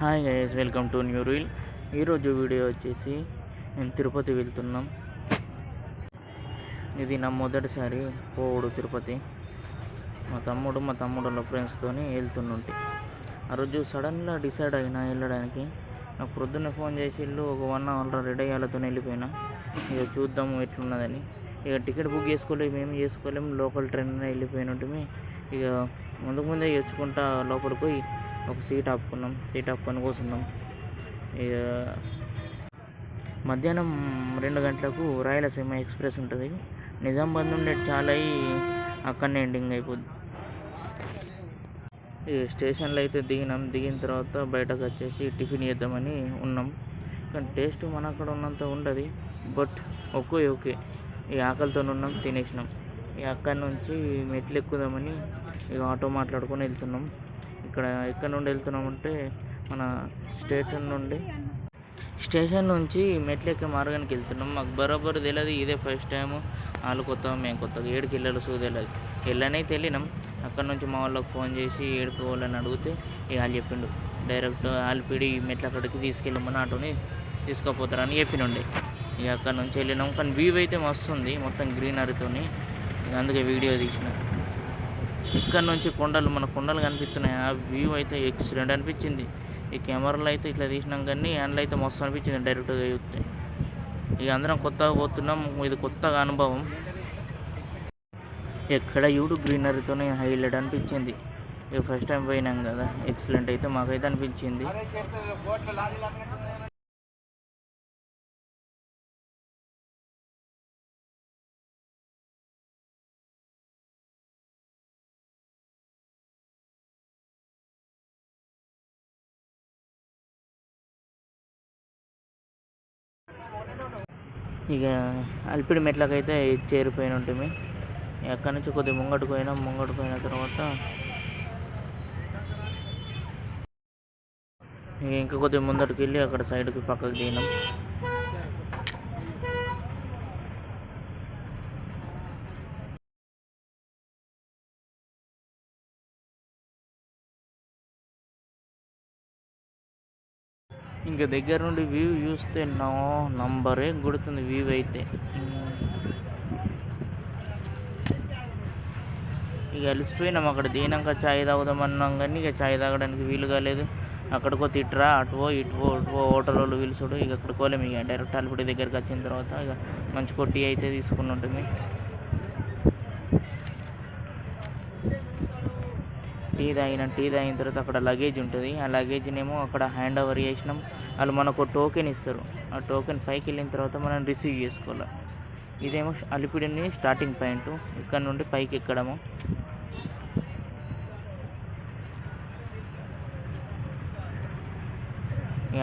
Hi guys, welcome to new reel. ఈరోజు video వచ్చేసి మేము తిరుపతి వెళ్తున్నాం. ఇది నా మొదటిసారి పోవుడు తిరుపతి. మా తమ్ముడు వాళ్ళ ఫ్రెండ్స్తో వెళ్తుంటే ఆ రోజు సడన్గా డిసైడ్ అయినా వెళ్ళడానికి. నాకు పొద్దున్నే ఫోన్ చేసి ఒక 1 అవర్ రెడీ అయ్యాలతో వెళ్ళిపోయినా. ఇక చూద్దాము ఎట్లున్నదని. ఇక టికెట్ బుక్ చేసుకోలేము, మేము చేసుకోలేము. లోకల్ ట్రైన్ వెళ్ళిపోయినట్టు ఇక ముందే తెచ్చుకుంటా లోపలికి పోయి ఒక సీట్ ఆపుకొని కూర్చున్నాం. ఇక మధ్యాహ్నం 2 గంటలకు రాయలసీమ ఎక్స్ప్రెస్ ఉంటుంది. నిజామాబాద్ నుండి చాలా అక్కడనే ఎండింగ్ అయిపోద్ది. ఈ స్టేషన్లో అయితే దిగిన తర్వాత బయటకు వచ్చేసి టిఫిన్ చేద్దామని ఉన్నాం. కానీ టేస్ట్ మన అక్కడ ఉన్నంత ఉండదు, బట్ ఓకే. ఈ ఆకలితో ఉన్నాం, తినేసినాం. ఇక అక్కడి నుంచి మెట్లు ఎక్కుదామని ఇక ఆటో మాట్లాడుకొని వెళ్తున్నాం. ఎక్కడి నుండి వెళ్తున్నామంటే మన స్టేషన్ నుంచి మెట్లు ఎక్కే మార్గానికి వెళ్తున్నాం. మాకు బరోబర్ తెలియదు, ఇదే ఫస్ట్ టైము. వాళ్ళు కొత్తగా మేము కొత్తగా ఏడుకి వెళ్ళాలి తెలియదు. వెళ్ళనైతే వెళ్ళినాం. అక్కడ నుంచి మా వాళ్ళకి ఫోన్ చేసి ఏడుకు వాళ్ళని అడిగితే ఇక వాళ్ళు చెప్పిండు డైరెక్ట్ ఆల్పిడి మెట్ల అక్కడికి తీసుకెళ్ళమని ఆటోని తీసుకుపోతారని చెప్పినుండే. ఇక అక్కడ నుంచి వెళ్ళినాం. కానీ వ్యూ అయితే మస్తు ఉంది, మొత్తం గ్రీనరీతోని. ఇక అందుకే వీడియో తీసిన. ఇక్కడ నుంచి మన కొండలు కనిపిస్తున్నాయి. ఆ వ్యూ అయితే ఎక్సలెంట్ అనిపించింది. ఈ కెమెరాలో అయితే ఇట్లా తీసినాం, కానీ అందులో అయితే మస్తు అనిపించింది డైరెక్ట్గా చూస్తే. ఇక అందరం కొత్తగా పోతున్నాం, ఇది కొత్తగా అనుభవం. ఎక్కడ చూడు గ్రీనరీతోనే హైలైట్ అనిపించింది. ఇక ఫస్ట్ టైం పోయినాం కదా, ఎక్సలెంట్ అయితే మాకైతే అనిపించింది. ఇక అల్పిడి మెట్లకైతే చేరిపోయిన ఉంటుంది. అక్కడి నుంచి కొద్దిగా ముంగట్టుకు పోయిన తర్వాత ఇంకా కొద్దిగా ముందటికి వెళ్ళి అక్కడ సైడ్కి పక్కకు దిగినాం. ఇంకా దగ్గర నుండి వ్యూ చూస్తే నంబరే గుడుతుంది వ్యూ అయితే. ఇక అలిసిపోయినాం. అక్కడ దిగినాక ఛాయ్ తాగుదామన్నాం, కానీ ఇక ఛాయ్ తాగడానికి వీలు కాలేదు. అక్కడికో తిట్రా, అటువో ఇటువో హోటల్ వాళ్ళు పిలుచుడు. ఇక అక్కడికోలేము. ఇక డైరెక్ట్ అల్పిడి దగ్గరికి వచ్చిన తర్వాత ఇక మంచి కొట్టి అయితే తీసుకుని ఉంటుంది. టీ తాగిన తర్వాత అక్కడ లగేజ్ ఉంటుంది. ఆ లగేజ్నేమో అక్కడ హ్యాండ్ ఓవర్ చేసినాం. వాళ్ళు మనకు టోకెన్ ఇస్తారు. ఆ టోకెన్ పైకి వెళ్ళిన తర్వాత మనం రిసీవ్ చేసుకోవాలి. ఇదేమో అలిపిడిని స్టార్టింగ్ పాయింట్. ఇక్కడ నుండి పైకి ఎక్కడము.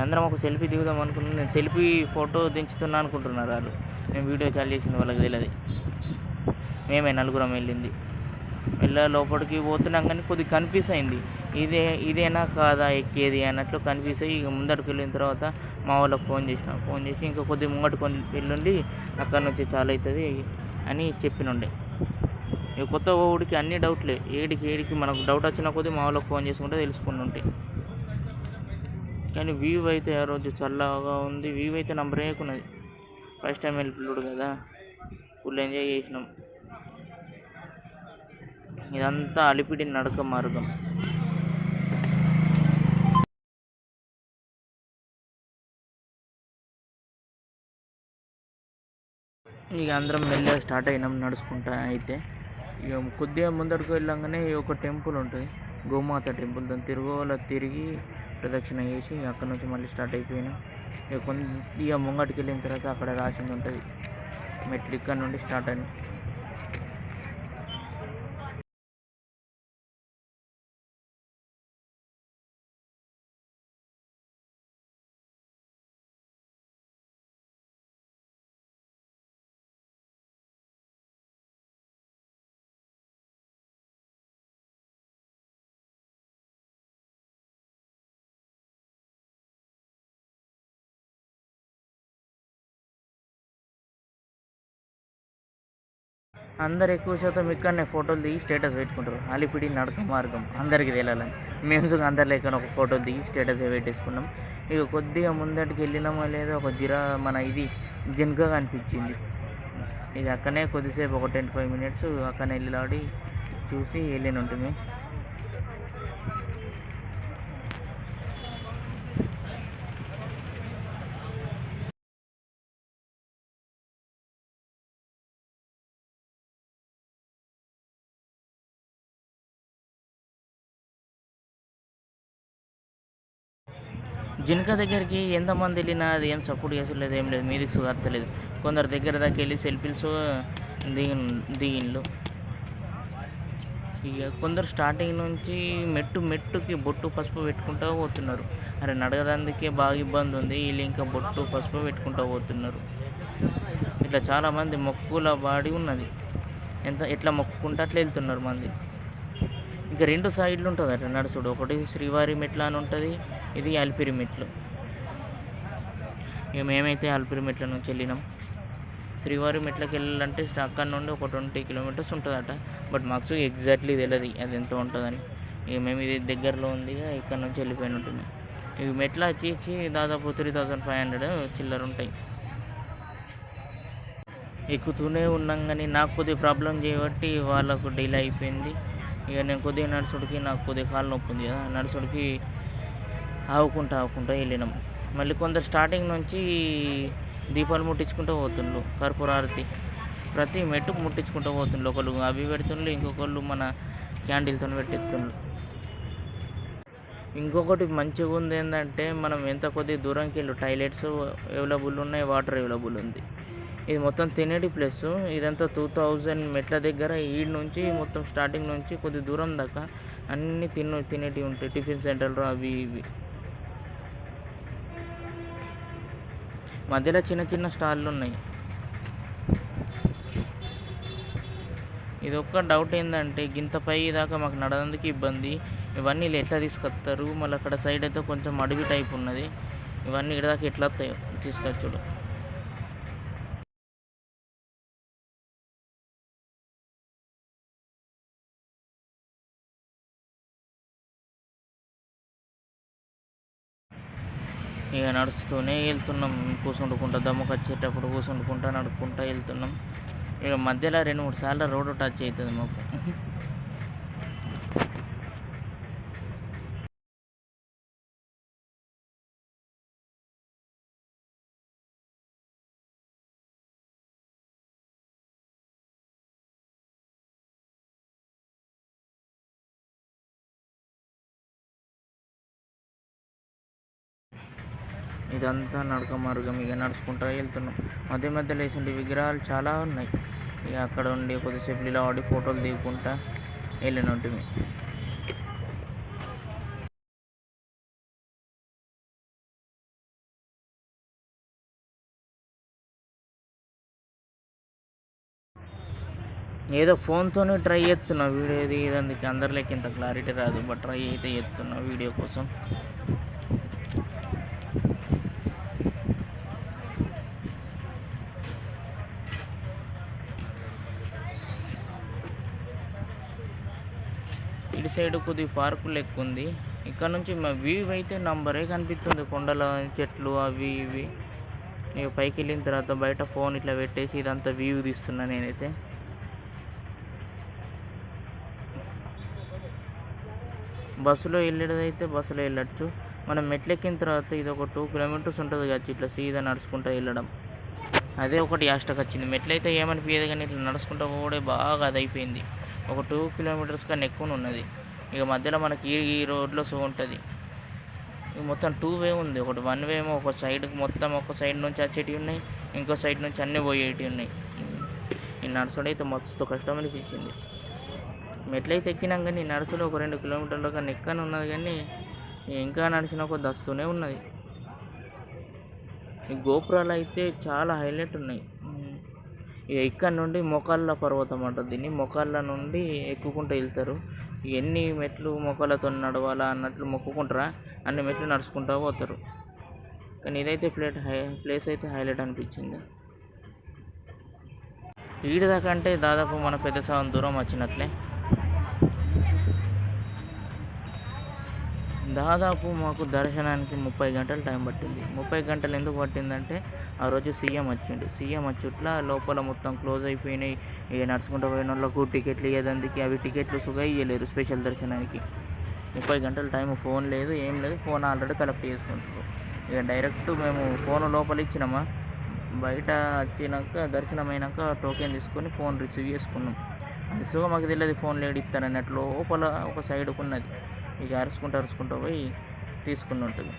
అందరం ఒక సెల్ఫీ దిగుదాం అనుకున్నాను. నేను సెల్ఫీ ఫోటో దించుతున్నా అనుకుంటున్నారు వాళ్ళు. నేను వీడియో చాలు చేసింది వాళ్ళకి తెలియదు. మేమే నలుగురం వెళ్ళింది. లోపలికి పోతున్నాం, కానీ కొద్దిగా కన్ఫ్యూజ్ అయింది. ఇదేనా కాదా ఎక్కేది అన్నట్లు కన్ఫ్యూజ్ అయ్యి ఇక ముందరికి వెళ్ళిన తర్వాత మా వాళ్ళకి ఫోన్ చేసి ఇంకా కొద్దిగా ముంగట్టుకొని వెళ్ళండి, అక్కడ నుంచి చాలా అవుతుంది అని చెప్పినుండే. ఇక కొత్త ఊడికి అన్ని డౌట్లే. ఏడికి మనకు డౌట్ వచ్చిన కొద్దీ మా వాళ్ళకి ఫోన్ చేసుకుంటే తెలుసుకుని ఉంటాయి. కానీ వ్యూ అయితే ఆ రోజు చల్లగా ఉంది. వ్యూ అయితే నంబరేకున్నది. ఫస్ట్ టైం వెళ్ళిపోయాడు కదా, ఫుల్ ఎంజాయ్ చేసినాం. ఇదంతా అలిపిడి నడక మార్గం. ఇక అందరం మెల్లగా స్టార్ట్ అయినాం నడుచుకుంటా. అయితే ఇక కొద్దిగా ముందరకు వెళ్ళంగానే ఒక టెంపుల్ ఉంటుంది, గోమాత టెంపుల్. దాన్ని తిరిగి ప్రదక్షిణ చేసి అక్కడ నుంచి మళ్ళీ స్టార్ట్ అయిపోయినాం. ఇక ముంగటికి వెళ్ళిన తర్వాత అక్కడ రాసింది ఉంటుంది మెట్లు ఇక్కడ నుండి స్టార్ట్ అని. అందరు ఎక్కువ శాతం ఇక్కడనే ఫోటోలు దిగి స్టేటస్ పెట్టుకుంటారు. అలిపిరి నడక మార్గం అందరికీ తెలియాలని మేము అందరు లేక ఒక ఫోటో దిగి స్టేటస్ పెట్టేసుకున్నాం. ఇక కొద్దిగా ముందటికి వెళ్ళినామో లేదో ఒక మన ఇది జింక కనిపించింది. ఇది అక్కడనే కొద్దిసేపు ఒక 10-5 మినిట్స్ అక్కడనే వెళ్ళి చూసి వెళ్ళిన ఉంటుంది. జింక దగ్గరికి ఎంతమంది వెళ్ళినా అది ఏం సపోర్ట్ చేసలేదు, ఏం లేదు, మీదికి సుగత్తలేదు. కొందరు దగ్గర దాకా వెళ్ళి సెల్ఫీస్ దిగిండ్లు. ఇక కొందరు స్టార్టింగ్ నుంచి మెట్టుకి బొట్టు పసుపు పెట్టుకుంటూ పోతున్నారు. అరే నడగదందుకే బాగా ఇబ్బంది ఉంది, వీళ్ళు ఇంకా బొట్టు పసుపు పెట్టుకుంటూ పోతున్నారు. ఇట్లా చాలామంది మొక్కుల బాడి ఉన్నది, ఎట్లా మొక్కుకుంటే అట్లా వెళ్తున్నారు మంది. ఇంకా 2 సైడ్లు ఉంటుంది అట్లా నడుచుడు. ఒకటి శ్రీవారి మెట్లు అని ఉంటుంది, ఇది అలిపిరి మెట్లు. ఇక మేమైతే అలిపిరి మెట్ల నుంచి వెళ్ళినాం. శ్రీవారి మెట్లకి వెళ్ళాలంటే అక్కడ నుండి ఒక 20 కిలోమీటర్స్ ఉంటుందట. బట్ మాకు ఎగ్జాక్ట్లీ తెలియదు అది ఎంత ఉంటుందని. ఇక మేము ఇది దగ్గరలో ఉంది, ఇక్కడ నుంచి వెళ్ళిపోయిన ఉంటుంది. ఇవి మెట్ల వచ్చి దాదాపు 3500 చిల్లర ఉంటాయి. ఎక్కుతూనే ఉన్నాం కానీ నాకు కొద్దిగా ప్రాబ్లం చేయబట్టి వాళ్ళకు డిలే అయిపోయింది. ఇక నేను కొద్దిగా నడుచుడికి నాకు కొద్దిగా కాలు నొప్పి ఉంది కదా, నడుచుడికి ఆవుకుంటా వెళ్ళినాం. మళ్ళీ కొందరు స్టార్టింగ్ నుంచి దీపాలు ముట్టించుకుంటూ పోతుండ్రు, కర్పూరారతి ప్రతి మెట్టుకు ముట్టించుకుంటూ పోతుండ్రు. ఒకళ్ళు అవి పెడుతుండ్రు, ఇంకొకళ్ళు మన క్యాండిల్తో పెట్టిస్తుండ్రు. ఇంకొకటి మంచిగా ఉంది ఏంటంటే మనం ఎంత కొద్దిగా దూరంకి వెళ్ళి టాయిలెట్స్ అవైలబుల్ ఉన్నాయి, వాటర్ అవైలబుల్ ఉంది. ఇది మొత్తం తినేటి ప్లేస్. ఇదంతా 2000 మెట్ల దగ్గర ఈడ్ నుంచి మొత్తం స్టార్టింగ్ నుంచి కొద్ది దూరం దాకా అన్నీ తినేటివి ఉంటాయి. టిఫిన్ సెంటర్లు అవి ఇవి. మధ్యలో చిన్న స్టాళ్ళు ఉన్నాయి. ఇది ఒక్క డౌట్ ఏంటంటే గింత పై దాకా మాకు నడవడానికి ఇబ్బంది. ఇవన్నీ ఎట్లా తీసుకొస్తారు, మళ్ళీ అక్కడ సైడ్ అయితే కొంచెం అడవి టైప్ ఉన్నది. ఇవన్నీ ఇక్కడ దాకా ఎట్లా వస్తాయో తీసుకొచ్చుడు. ఇక నడుస్తూనే వెళ్తున్నాం, కూర్చుండుకుంటా దమ్ముకు వచ్చేటప్పుడు కూర్చుండుకుంటా నడుపుకుంటా వెళ్తున్నాం. ఇక మధ్యలో 2-3 సార్లు రోడ్డు టచ్ అవుతుంది మాకు. ఇదంతా నడక మార్గం. ఇక నడుచుకుంటూ వెళ్తున్నాం. మధ్యలో వేసిన విగ్రహాలు చాలా ఉన్నాయి. ఇక అక్కడ ఉండి కొద్దిసేపు నిలబడి ఫోటోలు దిగుకుంటా వెళ్ళిన ఉంటుంది. ఏదో ఫోన్తోనే ట్రై చేస్తున్నా వీడియో ఇదందుకు అందరిలోకి ఇంత క్లారిటీ రాదు, బట్ ట్రై అయితే చేస్తున్నా వీడియో కోసం. ఇటు సైడ్ కొద్దిగా పార్కు లెక్క ఉంది. ఇక్కడ నుంచి మా వ్యూ అయితే నంబరే కనిపిస్తుంది, కొండల చెట్లు అవి ఇవి. ఇక పైకి వెళ్ళిన తర్వాత బయట ఫోన్ ఇట్లా పెట్టేసి ఇదంతా వ్యూ తీస్తున్నా నేనైతే. బస్సులో వెళ్ళేదైతే బస్సులో వెళ్ళచ్చు. మనం మెట్లెక్కిన తర్వాత ఇది ఒక 2 కిలోమీటర్స్ ఉంటుంది కదా, ఇట్లా సీదా నడుచుకుంటూ వెళ్ళడం. అదే ఒకటి యాస్టకు వచ్చింది. మెట్లయితే ఏమనిపించదు కానీ ఇట్లా నడుచుకుంటూ పోవడే బాగా అది అయిపోయింది. ఒక 2 కిలోమీటర్స్ కన్నా ఎక్కువ ఉన్నది. ఇక మధ్యలో మనకి ఈ రోడ్లో సో ఉంటుంది. ఇక మొత్తం 2 వే ఉంది. ఒకటి 1 వే ఏమో ఒక సైడ్కి మొత్తం ఒక సైడ్ నుంచి వచ్చేటివి ఉన్నాయి, ఇంకో సైడ్ నుంచి అన్నీ పోయేటివి ఉన్నాయి. ఈ నడుచుడు అయితే మస్తు కష్టం అనిపించింది. మెట్లయితే ఎక్కినాం కానీ నడుచుడు ఒక 2 కిలోమీటర్ల కన్నా ఎక్కనే ఉన్నది, కానీ ఇంకా నడిచిన ఒక దస్తూనే ఉన్నది. ఈ గోపురాలు అయితే చాలా హైలైట్ ఉన్నాయి. ఇక్కడ నుండి మొకాళ్ళ పర్వతం అంటారు దీన్ని. మొకాళ్ళ నుండి ఎక్కుకుంటూ వెళ్తారు. ఎన్ని మెట్లు మొక్కలతో నడవాలా అన్నట్లు మొక్కుకుంటారా అన్ని మెట్లు నడుచుకుంటూ పోతారు. కానీ ఇదైతే ప్లేస్ అయితే హైలైట్ అనిపించింది. ఈడి దాకా అంటే దాదాపు మన పెద్ద సగం దూరం వచ్చినట్లే. దాదాపు మాకు దర్శనానికి 30 గంటలు టైం పట్టింది. 30 గంటలు ఎందుకు పట్టిందంటే ఆ రోజు సీఎం వచ్చిండు. సీఎం వచ్చుట్ల లోపల మొత్తం క్లోజ్ అయిపోయినాయి. ఇక నడుచుకుంటూ పోయిన వాళ్ళకు టికెట్లు ఇవ్వదందుకు అవి టికెట్లు సుగా ఇవ్వలేరు స్పెషల్ దర్శనానికి. 30 గంటల టైం, ఫోన్ లేదు ఏం లేదు. ఫోన్ ఆల్రెడీ కలెక్ట్ చేసుకుంటారు. ఇక డైరెక్ట్ మేము ఫోన్ లోపల ఇచ్చినామా, బయట వచ్చినాక దర్శనం అయినాక టోకెన్ తీసుకొని ఫోన్ రిసీవ్ చేసుకున్నాం. అది సుగా మాకు తెలియదు ఫోన్ లేడు ఇస్తానన్నట్లు. లోపల ఒక సైడ్కు ఉన్నది. ఇక అరుచుకుంటూ పోయి తీసుకుని ఉంటుంది.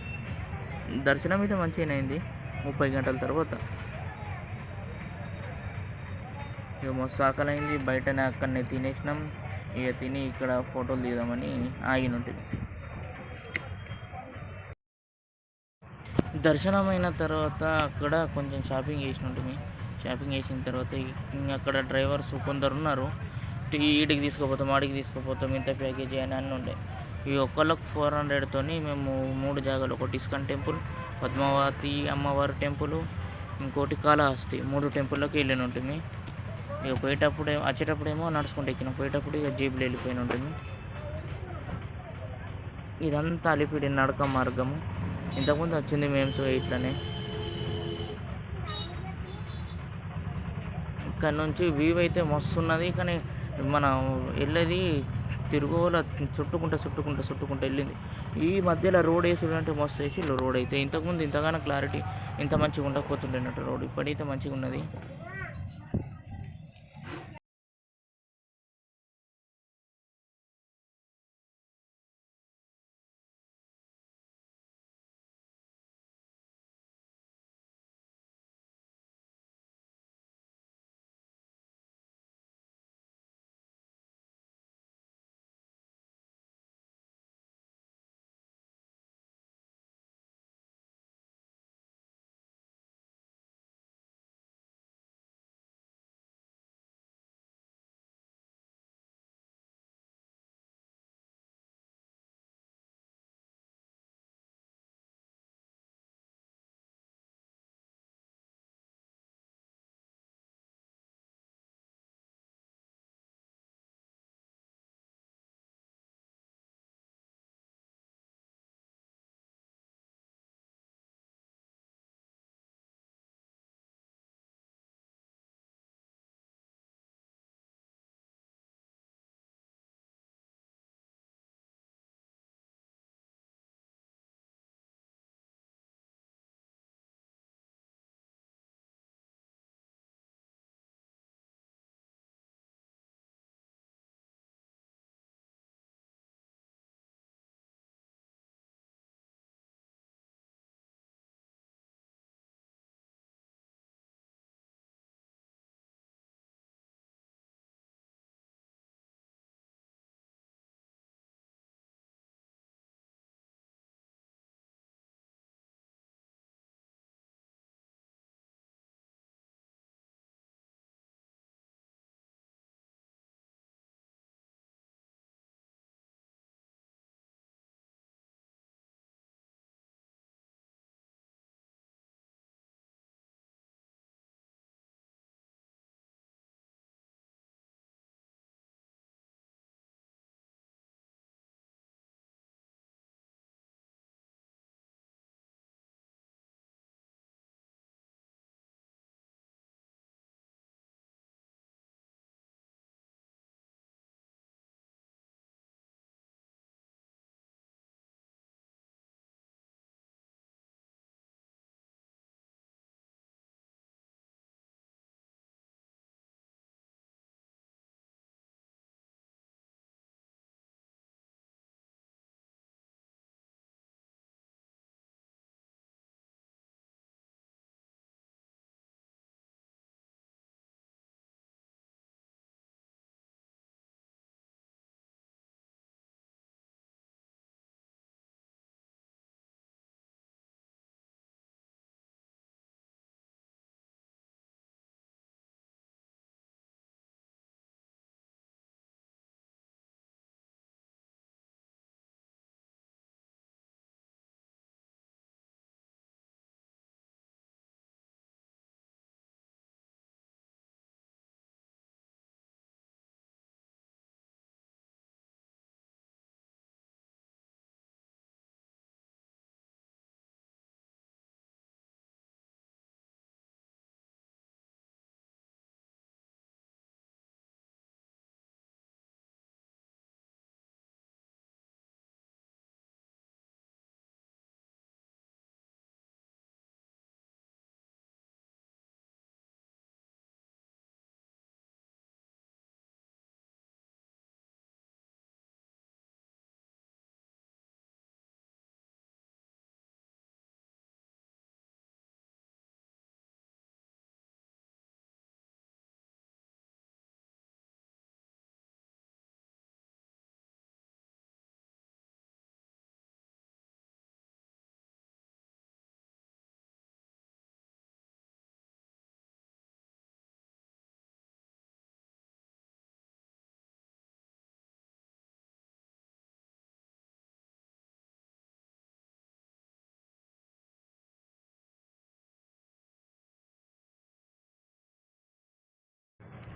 దర్శనం అయితే మంచిగానే అయింది 30 గంటల తర్వాత. ఇక మస్తు ఆకలైంది. బయటనే అక్కడనే తినేసినాం. ఇక తిని ఇక్కడ ఫోటోలు దిగుదామని ఆగిన ఉంటుంది. దర్శనం అయిన తర్వాత అక్కడ కొంచెం షాపింగ్ చేసిన ఉంటుంది. షాపింగ్ చేసిన తర్వాత అక్కడ డ్రైవర్స్ కొందరు ఉన్నారు. ఈడికి తీసుకుపోతాం, ఆడికి తీసుకుపోతాం, ఇంత ప్యాకేజీ అని అన్నీ ఉండే. ఈ ఒక్కళ్ళకు 400 మేము 3 జాగాలు, ఒకటి ఇస్కాన్ టెంపుల్, పద్మావతి అమ్మవారి టెంపుల్, ఇంకోటి కాళహస్తి, 3 టెంపుల్లోకి వెళ్ళిన ఉంటుంది. ఇక వచ్చేటప్పుడేమో నడుచుకుంటూ ఎక్కినాం, పోయేటప్పుడు ఇక జీపులో వెళ్ళిపోయిన ఉంటుంది. ఇదంతా అలిపిరి నడక మార్గము. ఇంతకుముందు వచ్చింది మేము ఇట్లనే. ఇక్కడ నుంచి వ్యూ అయితే మస్తు ఉన్నది. కానీ మనం వెళ్ళేది తిరుగుల చుట్టుకుంటూ వెళ్ళింది. ఈ మధ్యలో రోడ్ వేసుడంటే మస్తు వేసిళ్ళు రోడ్ అయితే. ఇంతకుముందు ఇంతగానో క్లారిటీ ఇంత మంచిగా ఉండకపోతుండేనట్టు రోడ్. ఇప్పుడైతే మంచిగా ఉన్నది.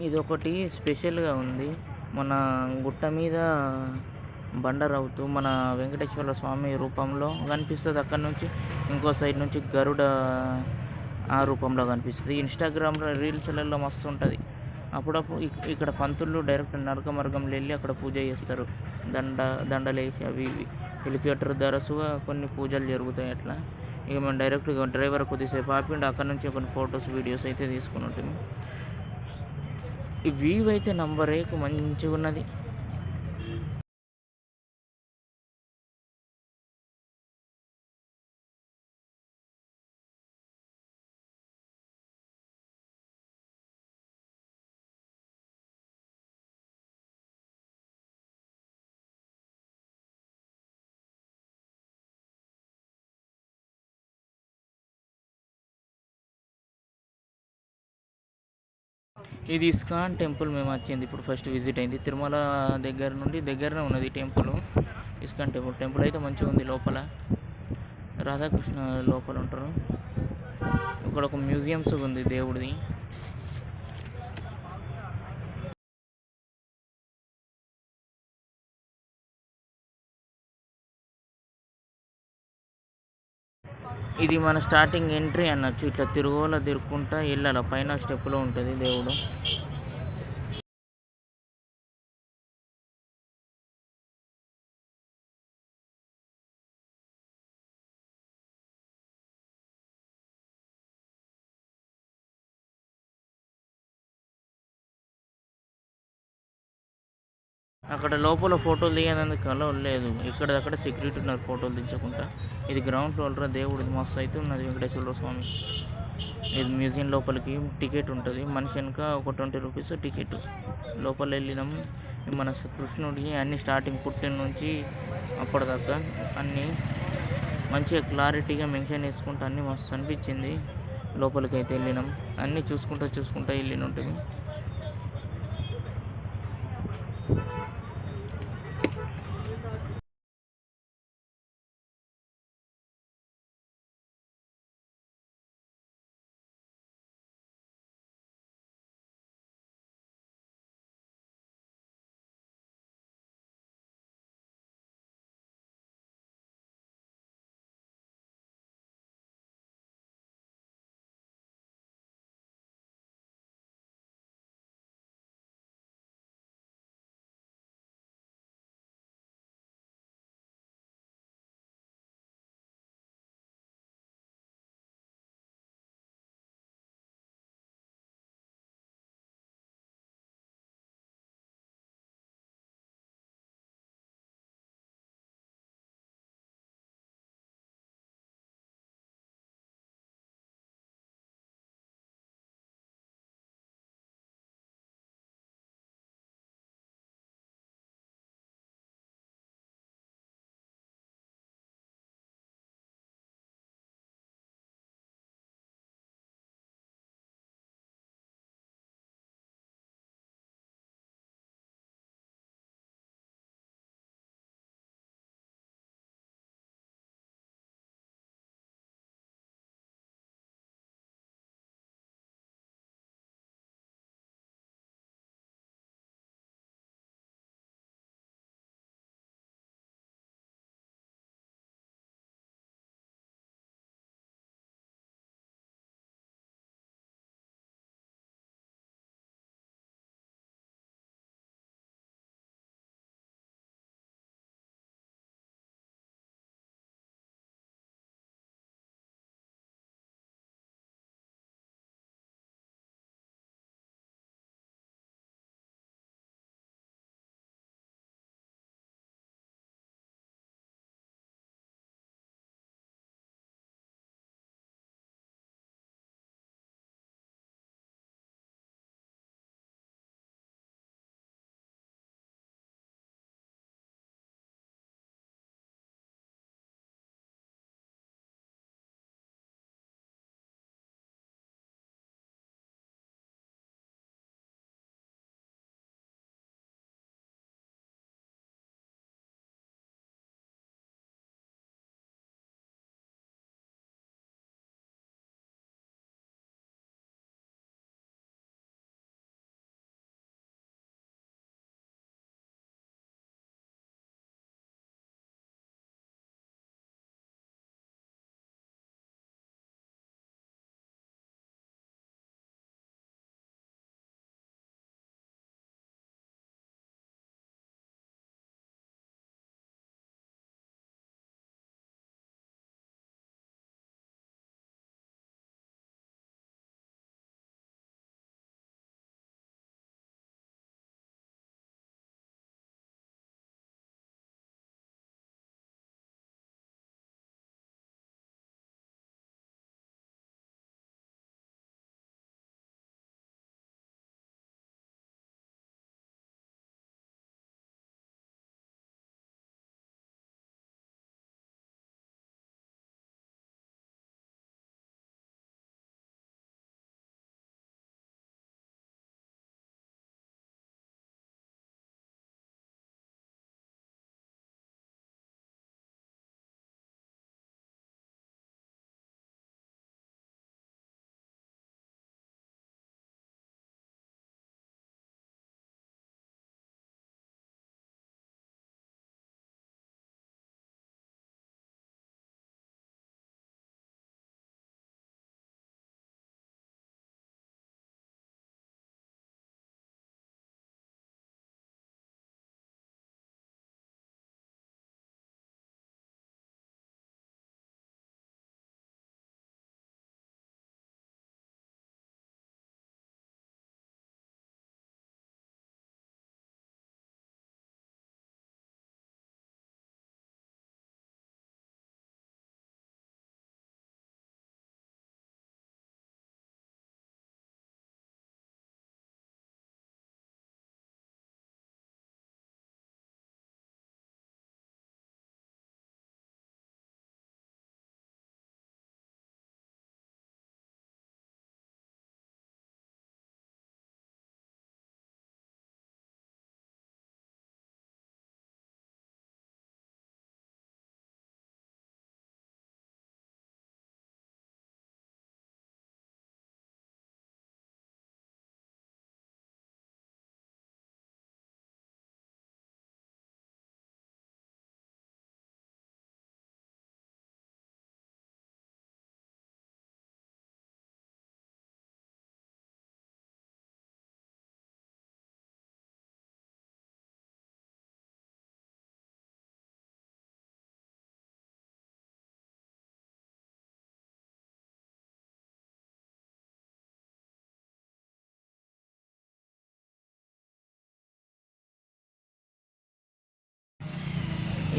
ఇదొకటి స్పెషల్‌గా ఉంది. మన గుట్ట మీద బండరవుతూ మన వెంకటేశ్వర స్వామి రూపంలో కనిపిస్తది. అక్కడి నుంచి ఇంకో సైడ్ నుంచి గరుడ ఆ రూపంలో కనిపిస్తది. ఇన్‌స్టాగ్రామ్‌లో రీల్స్‌లలో మస్తుంటది. అప్పుడప్పుడు ఇక్కడ పంతులు డైరెక్ట్ నడక మార్గంలో వెళ్ళి అక్కడ పూజ చేస్తారు. దండ దండలేసి అవి ఇవి హెలికాప్టర్ తరచుగా కొన్ని పూజలు జరుగుతాయి అట్లా. ఇక మేము డైరెక్ట్‌గా డ్రైవర్ కొద్దిసేపు ఆపిండు. అక్కడి నుంచి కొన్ని ఫొటోస్, వీడియోస్ అయితే తీసుకొని ఉంటిమి. ఈ వ్యూ అయితే నంబర్ ఏక్ మంచిగున్నది. ఇది ఇస్కాన్ టెంపుల్ మేము వచ్చింది ఇప్పుడు ఫస్ట్ విజిట్ అయింది. తిరుమల దగ్గర నుండి దగ్గరనే ఉన్నది ఈ టెంపుల్. ఇస్కాన్ టెంపుల్ టెంపుల్ అయితే మంచిగా ఉంది. లోపల రాధాకృష్ణ లోపల ఉంటారు. ఇక్కడ ఒక మ్యూజియంస్ ఉంది దేవుడిది. ఇది మన స్టార్టింగ్ ఎంట్రీ అనొచ్చు. ఇట్లా తిరుగుల తిరుక్కుంటా వెళ్ళాలి. పైన స్టెప్లో ఉంటుంది దేవుడు. అక్కడ లోపల ఫోటోలు దిగేందుకు అలో లేదు. ఇక్కడక్కడ సెక్యూరిటీ ఉన్నారు ఫోటోలు దించకుండా. ఇది గ్రౌండ్ ఫ్లోర్ దేవుడిది మస్తు అయితే ఉన్నది వెంకటేశ్వర స్వామి. ఇది మ్యూజియం లోపలికి టికెట్ ఉంటుంది. మనిషి వెనుక ఒక 20 రూపీస్ టికెట్. లోపల వెళ్ళినాం. మన కృష్ణుడికి అన్ని స్టార్టింగ్ పుట్టిన నుంచి అప్పటిదాకా అన్నీ మంచిగా క్లారిటీగా మెన్షన్ చేసుకుంటూ అన్నీ మస్తు అనిపించింది. లోపలికి అయితే వెళ్ళినాం. అన్నీ చూసుకుంటూ వెళ్ళిన ఉంటుంది.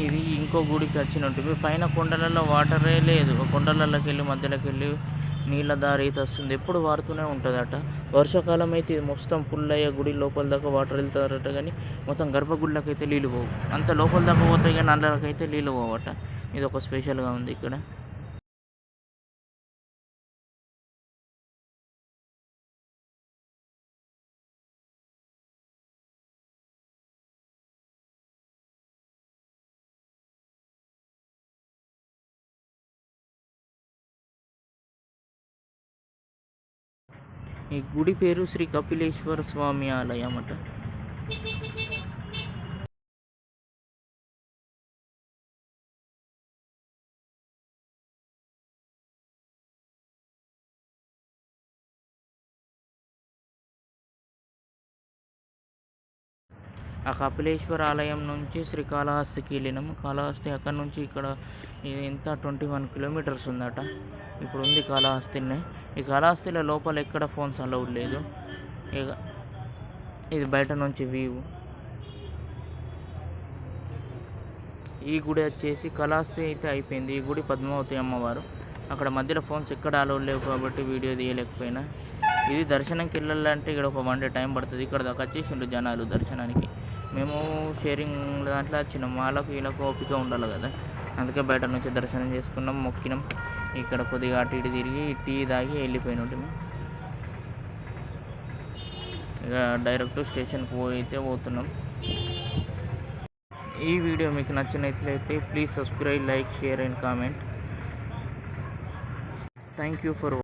ఇది ఇంకో గుడికి వచ్చినట్టు పైన కొండలలో వాటరే లేదు, కొండలలోకి వెళ్ళి మధ్యలోకి వెళ్ళి నీళ్ళ దారి అయితే వస్తుంది, ఎప్పుడు వారుతూనే ఉంటుందట. వర్షాకాలం అయితే ఇది మొత్తం ఫుల్ అయ్యే గుడి లోపల దాకా వాటర్ వెళ్తారట, కానీ మొత్తం గర్భగుడిలోకి అయితే నీళ్ళు పోవు. అంత లోపల దాకా పోతాయి కానీ అందులోకి అయితే నీళ్ళు పోవట. ఇది ఒక స్పెషల్గా ఉంది ఇక్కడ. ఈ గుడి పేరు శ్రీ కపిలేశ్వర స్వామి ఆలయం అట. ఆ కపిలేశ్వర ఆలయం నుంచి శ్రీకాళహస్తికి వెళ్ళినాము. కాళహస్తి అక్కడ నుంచి ఇక్కడ ఇది ఎంత 21 కిలోమీటర్స్ ఉందట. ఇప్పుడు ఉంది కాళహస్తినే. ఈ కాళహస్తిలో లోపల ఎక్కడ ఫోన్స్ అలౌడ్ లేదు. ఇక ఇది బయట నుంచి వ్యూ. ఈ గుడి వచ్చేసి కాళహస్తి అయితే అయిపోయింది. ఈ గుడి పద్మావతి అమ్మవారు. అక్కడ మధ్యలో ఫోన్స్ ఎక్కడ అలౌడ్ లేవు కాబట్టి వీడియో తీయలేకపోయినా. ఇది దర్శనంకి వెళ్ళాలంటే ఇక్కడ ఒక 1 డే టైం పడుతుంది. ఇక్కడ దాకా వచ్చేసిండు జనాలు దర్శనానికి. మేము షేరింగ్ దాంట్లో వచ్చినాం, వాళ్ళకు వీళ్ళకు ఓపిక ఉండాలి కదా, అందుకే బయట నుంచి దర్శనం చేసుకున్నాం, మొక్కినాం. ఇక్కడ కొద్దిగా అటు ఇటు తిరిగి టీ తాగి వెళ్ళిపోయిన ఉంటాము. ఇక డైరెక్ట్ స్టేషన్కి అయితే పోతున్నాం. ఈ వీడియో మీకు నచ్చినట్లయితే please subscribe, like, share and comment. Thank you for